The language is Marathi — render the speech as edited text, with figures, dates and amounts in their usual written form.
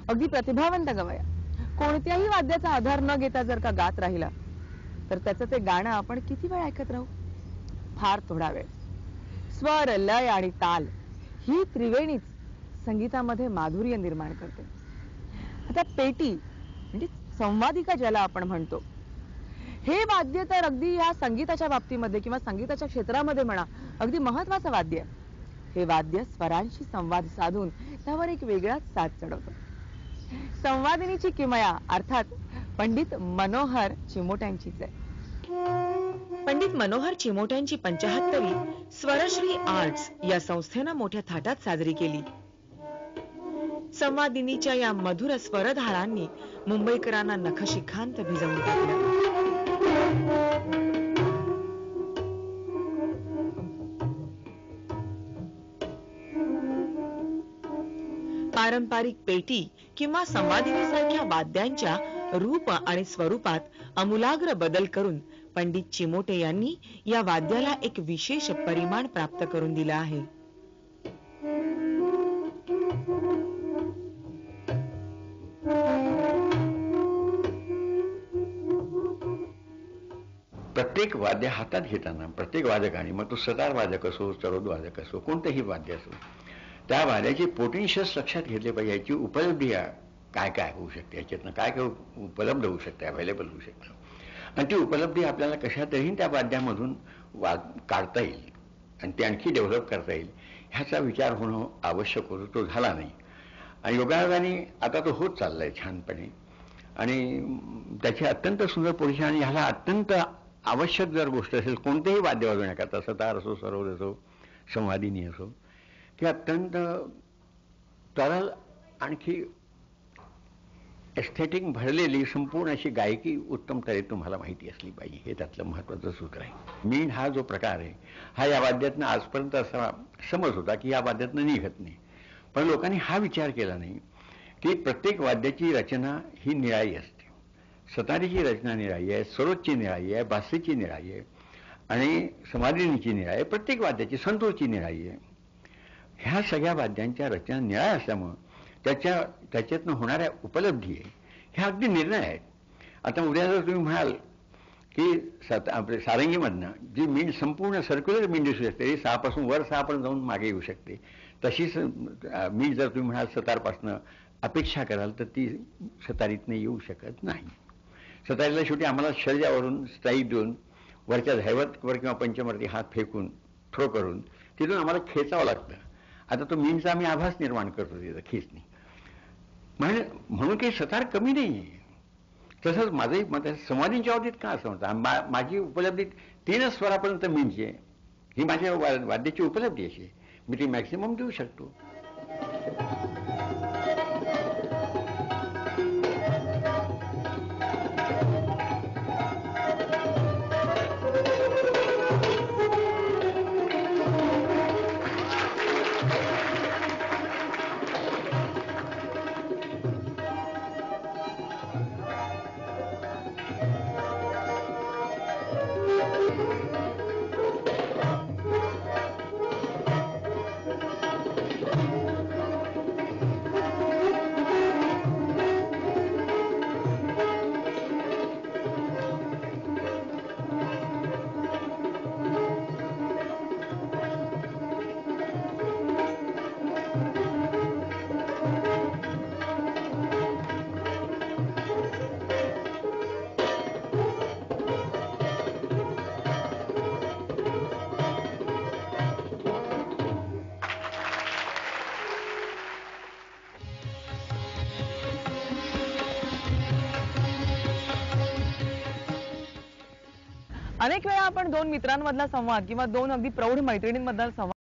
अगदी प्रतिभावंत गवया कोणत्याही वाद्याचा आधार न घेता जर का गात राहिला तर त्याचं ते गाणं आपण किती वेळ ऐकत राहू? फार थोडा वेळ. स्वर, लय आणि ताल ही त्रिवेणीच संगीतामध्ये माधुर्य निर्माण करते. आता पेटी म्हणजे संवादिका ज्याला आपण म्हणतो, हे वाद्य तर अगदी या संगीताच्या बाबतीमध्ये किंवा संगीताच्या क्षेत्रामध्ये म्हणा अगदी महत्वाचं वाद्य आहे. हे वाद्य स्वरांशी संवाद साधून त्यावर एक वेगळाच साज चढवतं. संवादिनीची किमया अर्थात पंडित मनोहर चिमोट्यांचीच आहे. पंडित मनोहर चिमोट्यांची 75वी स्वरश्री आर्ट्स या संस्थेनं मोठ्या थाटात साजरी केली. संवादिनीच्या या मधुर स्वरधारांनी मुंबईकरांना नखशिखांत भिजवून टाकलं. पारंपरिक पेटी किंवा संवादिनीसारख्या वाद्यांच्या रूप आणि स्वरूपात अमूलाग्र बदल करून पंडित चिमोटे यांनी या वाद्याला एक विशेष परिमाण प्राप्त करून दिला आहे. प्रत्येक वाद्य हातात घेताना प्रत्येक वादकाने, मग तो सतार वादक असो, सरोद वादक असो, कोणतेही वाद्य असो, त्या वाद्याचे पोटेन्शियल्स लक्षात घेतले पाहिजे. याची उपलब्धी काय काय होऊ शकते, याच्यातनं काय काय उपलब्ध होऊ शकते, अवेलेबल होऊ शकतं, आणि ती उपलब्धी आपल्याला कशातही त्या वाद्यामधून काढता येईल आणि ते आणखी डेव्हलप करता येईल ह्याचा विचार होणं आवश्यक होतं. तो झाला नाही आणि योगायोगाने आता तो होत चाललाय छानपणे आणि त्याची अत्यंत सुंदर पोझिशन. आणि ह्याला अत्यंत आवश्यक जर गोष्ट असेल कोणतेही वाद्य वाजवण्याकरता, सतार असो, सरोद असो, संवादिनी असो, की अत्यंत तरल आणखी एस्थेटिक भरलेली संपूर्ण अशी गायकी उत्तम तऱ्हेत तुम्हाला माहिती असली पाहिजे. हे त्यातलं महत्वाचं सूत्र आहे. मीण हा जो प्रकार आहे हा या वाद्यातनं आजपर्यंत असा समज होता की या वाद्यातनं निघत नाही, पण लोकांनी हा विचार केला नाही की प्रत्येक वाद्याची रचना ही निराळी असते. सतारीची रचना निराळी आहे, सरोदची निराळी आहे, बासरीची निराळी आहे आणि संवादिनीची निराळी आहे, प्रत्येक वाद्याची, संतूरची निराळी आहे. ह्या सगळ्या वाद्यांच्या रचना निराळ्या असल्यामुळं त्याच्यातनं होणाऱ्या उपलब्धी आहे ह्या अगदी निर्णय आहेत. आता उद्या जर तुम्ही म्हणाल की आपल्या सारंगीमधनं जी मींड संपूर्ण सर्क्युलर मींड दिसू शकते, 6 पासून वर 6 पण जाऊन मागे येऊ शकते, तशीच मींड जर तुम्ही म्हणाल सतारपासनं अपेक्षा कराल तर ती सतारीतनं येऊ शकत नाही. सतारीला शेवटी आम्हाला शरीरावरून स्ट्राईक देऊन वरच्या धैवतवर किंवा पंचमवरती हात फेकून थ्रो करून तिथून आम्हाला खेचावं लागतं. आता तो मींडचा आम्ही आभास निर्माण करतो तिथं खेचणे, म्हणून काही सतार कमी नाही आहे. तसंच माझंही मत संवादींच्या बाबतीत का असं म्हणतं, माझी उपलब्धी 3 स्वरापर्यंत मींडची आहे. ही माझ्या वाद्याची उपलब्धी अशी आहे, मी ती मॅक्सिमम देऊ शकतो. अनेक वेळा आपण दोन मित्रांमधला संवाद किंवा दोन अगदी प्रौढ मैत्रिणींमधला संवाद